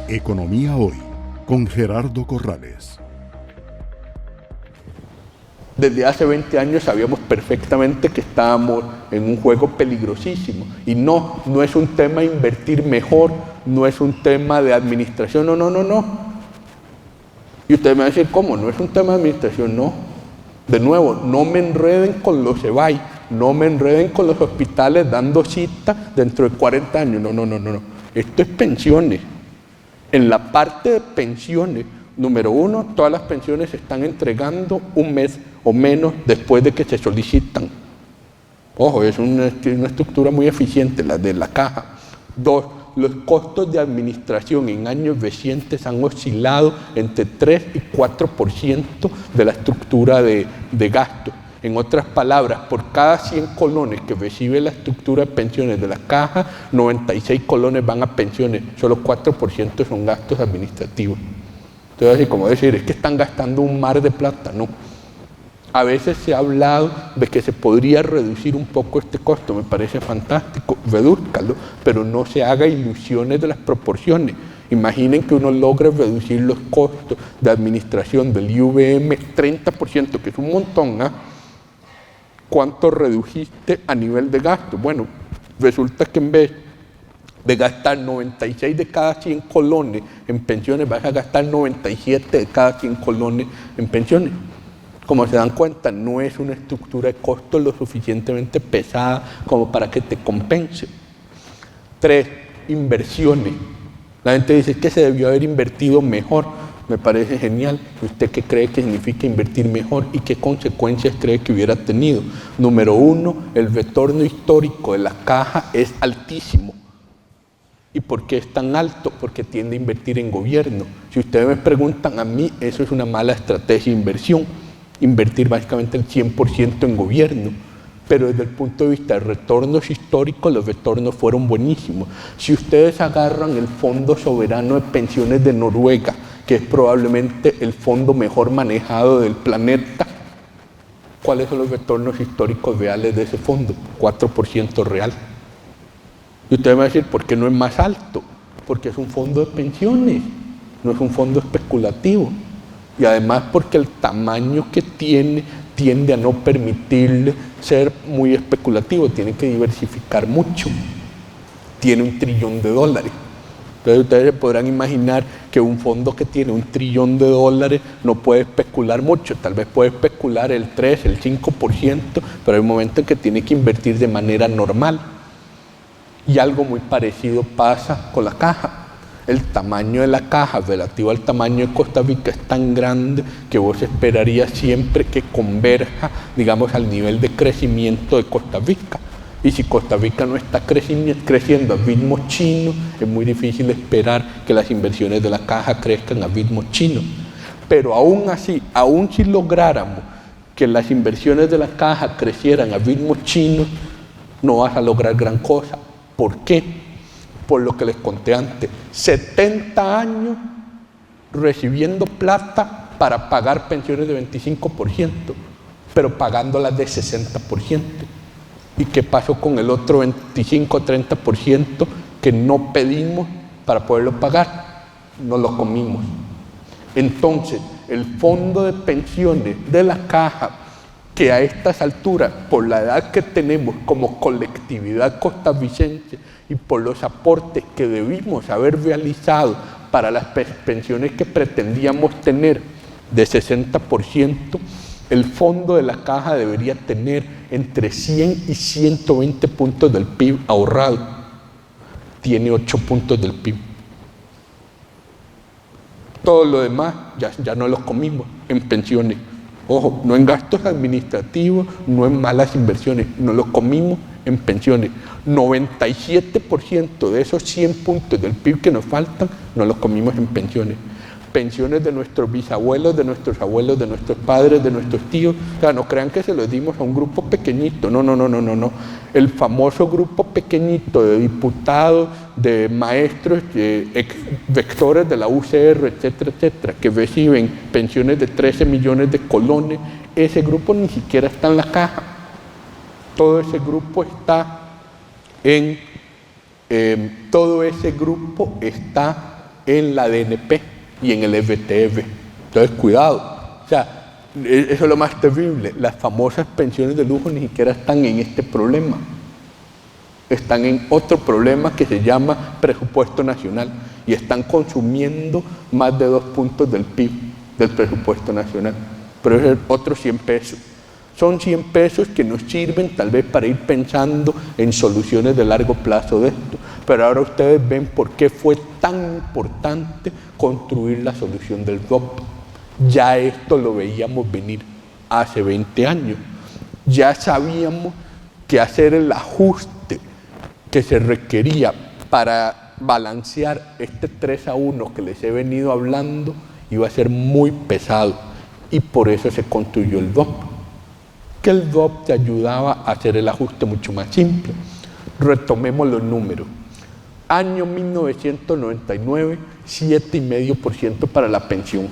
Economía Hoy, con Gerardo Corrales. Desde hace 20 años sabíamos perfectamente que estábamos en un juego peligrosísimo. Y no es un tema de invertir mejor, no es un tema de administración, no. Y ustedes me van a decir, ¿cómo? No es un tema de administración, no. De nuevo, no me enreden con los EBAI, no me enreden con los hospitales dando cita dentro de 40 años, no. Esto es pensiones. En la parte de pensiones, número uno, todas las pensiones se están entregando un mes o menos después de que se solicitan. Ojo, es una estructura muy eficiente, la de la caja. Dos, los costos de administración en años recientes han oscilado entre 3 y 4% de la estructura de gasto. En otras palabras, por cada 100 colones que recibe la estructura de pensiones de la caja, 96 colones van a pensiones, solo 4% son gastos administrativos. Entonces, así como decir, es que están gastando un mar de plata, no. A veces se ha hablado de que se podría reducir un poco este costo, me parece fantástico, redúzcalo, pero no se haga ilusiones de las proporciones. Imaginen que uno logre reducir los costos de administración del IVM 30%, que es un montón, ¿ah? ¿Cuánto redujiste a nivel de gasto? Bueno, resulta que en vez de gastar 96 de cada 100 colones en pensiones, vas a gastar 97 de cada 100 colones en pensiones. Como se dan cuenta, no es una estructura de costos lo suficientemente pesada como para que te compense. 3, inversiones. La gente dice que se debió haber invertido mejor. Me parece genial. ¿Usted qué cree que significa invertir mejor y qué consecuencias cree que hubiera tenido? Número uno, el retorno histórico de la caja es altísimo. ¿Y por qué es tan alto? Porque tiende a invertir en gobierno. Si ustedes me preguntan a mí, eso es una mala estrategia de inversión. Invertir básicamente el 100% en gobierno. Pero desde el punto de vista de retornos históricos, los retornos fueron buenísimos. Si ustedes agarran el Fondo Soberano de Pensiones de Noruega, que es probablemente el fondo mejor manejado del planeta, ¿cuáles son los retornos históricos reales de ese fondo? 4% real. Y usted me va a decir, ¿por qué no es más alto? Porque es un fondo de pensiones, no es un fondo especulativo. Y además porque el tamaño que tiende a no permitirle ser muy especulativo, tiene que diversificar mucho. Tiene $1 trillón. Entonces ustedes se podrán imaginar que un fondo que tiene $1 trillón no puede especular mucho, tal vez puede especular el 3, el 5%, pero hay un momento en que tiene que invertir de manera normal. Y algo muy parecido pasa con la caja. El tamaño de la caja relativo al tamaño de Costa Rica es tan grande que vos esperarías siempre que converja, digamos, al nivel de crecimiento de Costa Rica. Y si Costa Rica no está creciendo a ritmo chino, es muy difícil esperar que las inversiones de la caja crezcan a ritmo chino. Pero aún así, aún si lográramos que las inversiones de la caja crecieran a ritmo chino, no vas a lograr gran cosa. ¿Por qué? Por lo que les conté antes. 70 años recibiendo plata para pagar pensiones de 25%, pero pagándolas de 60%. ¿Y qué pasó con el otro 25-30% que no pedimos para poderlo pagar? No lo comimos. Entonces, el fondo de pensiones de la caja, que a estas alturas, por la edad que tenemos como colectividad costarricense y por los aportes que debimos haber realizado para las pensiones que pretendíamos tener de 60%, el fondo de la caja debería tener entre 100 y 120 puntos del PIB ahorrado. Tiene 8 puntos del PIB. Todo lo demás ya no lo comimos en pensiones. Ojo, no en gastos administrativos, no en malas inversiones, no lo comimos en pensiones. 97% de esos 100 puntos del PIB que nos faltan, no los comimos en pensiones. Pensiones de nuestros bisabuelos, de nuestros abuelos, de nuestros padres, de nuestros tíos. O sea, no crean que se los dimos a un grupo pequeñito, no. El famoso grupo pequeñito de diputados, de maestros, de rectores de la UCR, etcétera, que reciben pensiones de 13 millones de colones, ese grupo ni siquiera está en la caja. Todo ese grupo está en la DNP y en el FTF. Entonces, cuidado. O sea, eso es lo más terrible. Las famosas pensiones de lujo ni siquiera están en este problema. Están en otro problema que se llama presupuesto nacional y están consumiendo más de 2 puntos del PIB, del presupuesto nacional. Pero es otros 100 pesos. Son 100 pesos que nos sirven tal vez para ir pensando en soluciones de largo plazo de esto. Pero ahora ustedes ven por qué fue tan importante construir la solución del DOP. Ya esto lo veíamos venir hace 20 años. Ya sabíamos que hacer el ajuste que se requería para balancear este 3-1 que les he venido hablando iba a ser muy pesado. Y por eso se construyó el DOP. Que el DOP te ayudaba a hacer el ajuste mucho más simple. Retomemos los números. Año 1999, 7,5% para la pensión.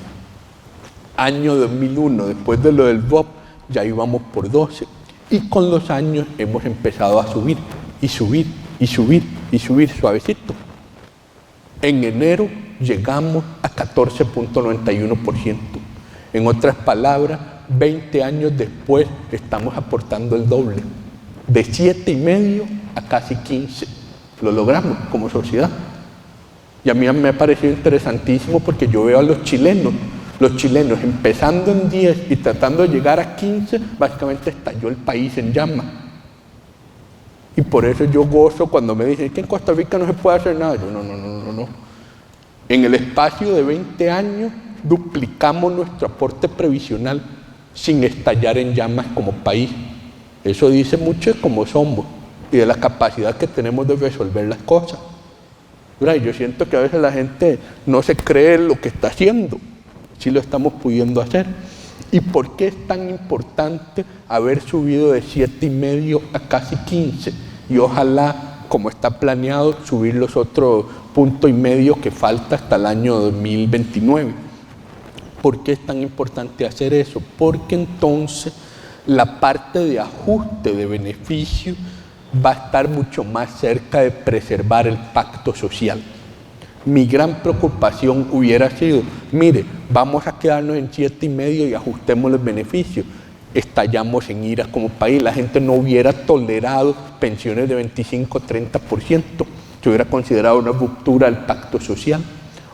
Año 2001, después de lo del DOP, ya íbamos por 12. Y con los años hemos empezado a subir, y subir, y subir, y subir suavecito. En enero llegamos a 14,91%. En otras palabras, 20 años después estamos aportando el doble. De 7,5 a casi 15. Lo logramos como sociedad. Y a mí me ha parecido interesantísimo porque yo veo a los chilenos empezando en 10 y tratando de llegar a 15, básicamente estalló el país en llamas. Y por eso yo gozo cuando me dicen que en Costa Rica no se puede hacer nada. Yo no. En el espacio de 20 años duplicamos nuestro aporte previsional sin estallar en llamas como país. Eso dice mucho de cómo somos y de la capacidad que tenemos de resolver las cosas. Yo siento que a veces la gente no se cree lo que está haciendo. Sí lo estamos pudiendo hacer. ¿Y por qué es tan importante haber subido de 7,5 a casi 15? Y ojalá, como está planeado, subir los otros 1,5 que falta hasta el año 2029. ¿Por qué es tan importante hacer eso? Porque entonces la parte de ajuste de beneficio va a estar mucho más cerca de preservar el pacto social. Mi gran preocupación hubiera sido, mire, vamos a quedarnos en 7,5 y ajustemos los beneficios. Estallamos en ira como país, la gente no hubiera tolerado pensiones de 25-30%, se hubiera considerado una ruptura del pacto social.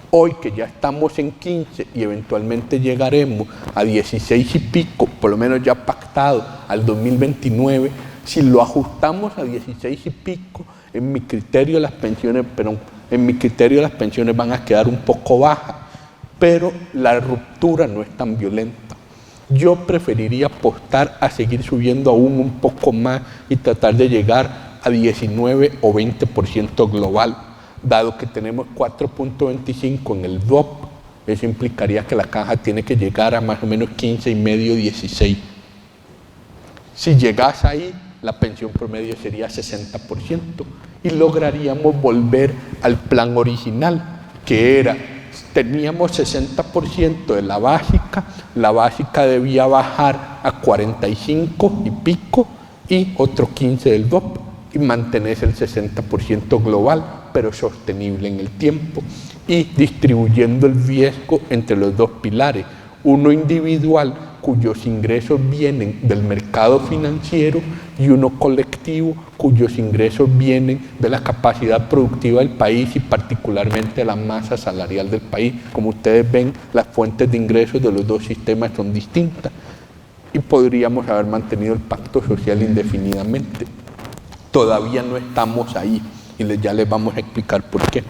Hoy que ya estamos en 15 y eventualmente llegaremos a 16 y pico, por lo menos ya pactado al 2029, si lo ajustamos a 16 y pico, en mi criterio las pensiones van a quedar un poco bajas, pero la ruptura no es tan violenta. Yo preferiría apostar a seguir subiendo aún un poco más y tratar de llegar a 19 o 20% global, dado que tenemos 4,25 en el DOP, eso implicaría que la caja tiene que llegar a más o menos 15,5, 16. Si llegase ahí, la pensión promedio sería 60% y lograríamos volver al plan original, que era, teníamos 60% de la básica debía bajar a 45 y pico y otro 15 del DOP y mantenerse el 60% global, pero sostenible en el tiempo y distribuyendo el riesgo entre los dos pilares, uno individual cuyos ingresos vienen del mercado financiero y uno colectivo cuyos ingresos vienen de la capacidad productiva del país y particularmente de la masa salarial del país. Como ustedes ven, las fuentes de ingresos de los dos sistemas son distintas y podríamos haber mantenido el pacto social indefinidamente. Todavía no estamos ahí y ya les vamos a explicar por qué.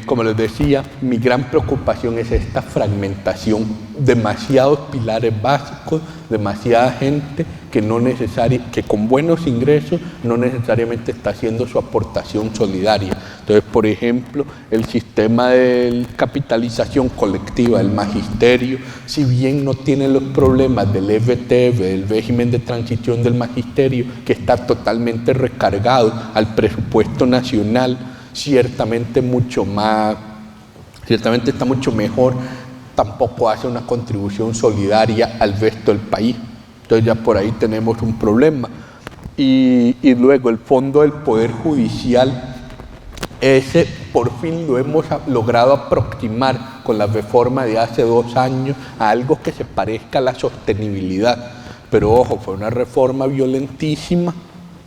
Como les decía, mi gran preocupación es esta fragmentación, demasiados pilares básicos, demasiada gente que con buenos ingresos no necesariamente está haciendo su aportación solidaria. Entonces, por ejemplo, el sistema de capitalización colectiva del magisterio, si bien no tiene los problemas del FTF, del régimen de transición del magisterio, que está totalmente recargado al presupuesto nacional, ciertamente está mucho mejor, tampoco hace una contribución solidaria al resto del país. Entonces ya por ahí tenemos un problema. Y luego el fondo del Poder Judicial Ese por fin lo hemos logrado aproximar con la reforma de hace 2 años a algo que se parezca a la sostenibilidad. Pero ojo, fue una reforma violentísima,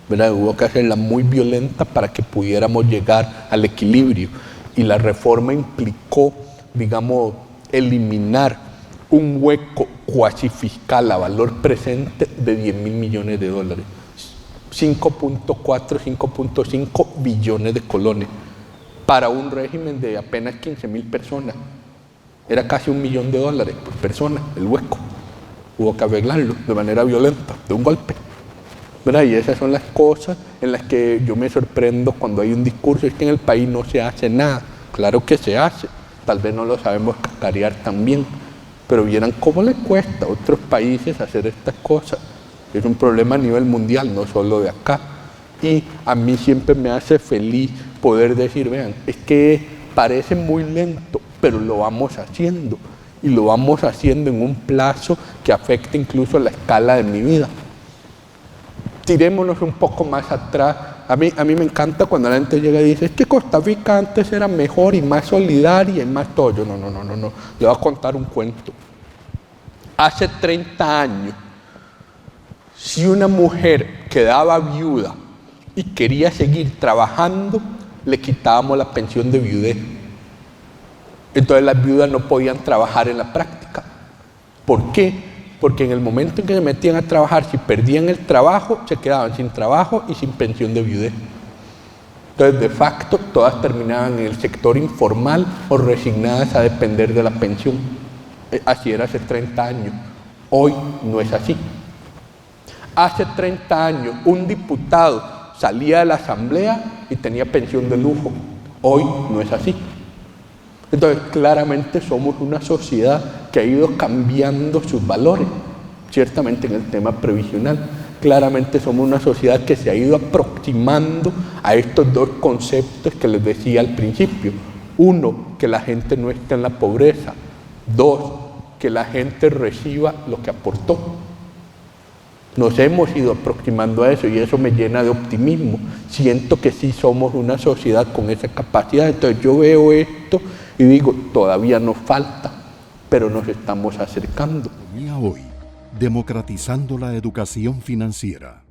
¿verdad? Hubo que hacerla muy violenta para que pudiéramos llegar al equilibrio. Y la reforma implicó, digamos, eliminar un hueco cuasi fiscal a valor presente de 10.000 millones de dólares. 5.4, 5.5 billones de colones para un régimen de apenas 15.000 personas. Era casi $1 millón por persona, el hueco. Hubo que arreglarlo de manera violenta, de un golpe, ¿verdad? Y esas son las cosas en las que yo me sorprendo cuando hay un discurso, es que en el país no se hace nada. Claro que se hace, tal vez no lo sabemos cacarear tan bien, pero vieran cómo le cuesta a otros países hacer estas cosas. Es un problema a nivel mundial, no solo de acá. Y a mí siempre me hace feliz poder decir, vean, es que parece muy lento, pero lo vamos haciendo. Y lo vamos haciendo en un plazo que afecta incluso la escala de mi vida. Tirémonos un poco más atrás. A mí me encanta cuando la gente llega y dice, es que Costa Rica antes era mejor y más solidaria y más todo. Yo no. Le voy a contar un cuento. Hace 30 años, si una mujer quedaba viuda y quería seguir trabajando, le quitábamos la pensión de viudez. Entonces las viudas no podían trabajar en la práctica. ¿Por qué? Porque en el momento en que se metían a trabajar, si perdían el trabajo, se quedaban sin trabajo y sin pensión de viudez. Entonces, de facto, todas terminaban en el sector informal o resignadas a depender de la pensión. Así era hace 30 años. Hoy no es así. Hace 30 años, un diputado salía de la asamblea y tenía pensión de lujo. Hoy no es así. Entonces, claramente somos una sociedad que ha ido cambiando sus valores, ciertamente en el tema previsional. Claramente somos una sociedad que se ha ido aproximando a estos dos conceptos que les decía al principio. Uno, que la gente no esté en la pobreza. Dos, que la gente reciba lo que aportó. Nos hemos ido aproximando a eso y eso me llena de optimismo. Siento que sí somos una sociedad con esa capacidad. Entonces yo veo esto y digo, todavía nos falta, pero nos estamos acercando. Hoy, democratizando la educación financiera.